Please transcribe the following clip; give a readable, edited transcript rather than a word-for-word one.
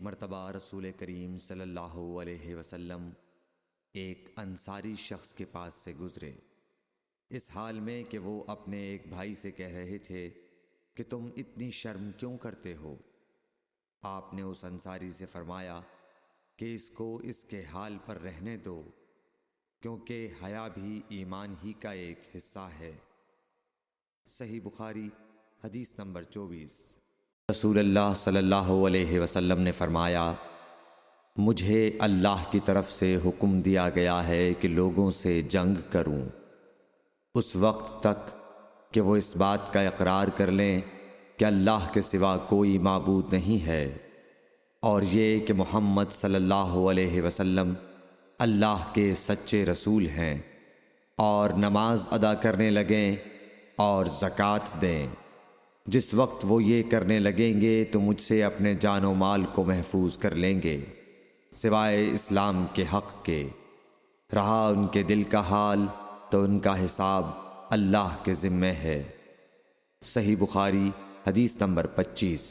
مرتبہ رسول کریم صلی اللہ علیہ وسلم ایک انصاری شخص کے پاس سے گزرے، اس حال میں کہ وہ اپنے ایک بھائی سے کہہ رہے تھے کہ تم اتنی شرم کیوں کرتے ہو؟ آپ نے اس انصاری سے فرمایا کہ اس کو اس کے حال پر رہنے دو، کیونکہ حیا بھی ایمان ہی کا ایک حصہ ہے۔ صحیح بخاری حدیث نمبر 24۔ رسول اللہ صلی اللہ علیہ وسلم نے فرمایا، مجھے اللہ کی طرف سے حکم دیا گیا ہے کہ لوگوں سے جنگ کروں اس وقت تک کہ وہ اس بات کا اقرار کر لیں کہ اللہ کے سوا کوئی معبود نہیں ہے، اور یہ کہ محمد صلی اللہ علیہ وسلم اللہ کے سچے رسول ہیں، اور نماز ادا کرنے لگیں اور زکوٰۃ دیں۔ جس وقت وہ یہ کرنے لگیں گے تو مجھ سے اپنے جان و مال کو محفوظ کر لیں گے، سوائے اسلام کے حق کے۔ رہا ان کے دل کا حال تو ان کا حساب اللہ کے ذمے ہے۔ صحیح بخاری حدیث نمبر 25۔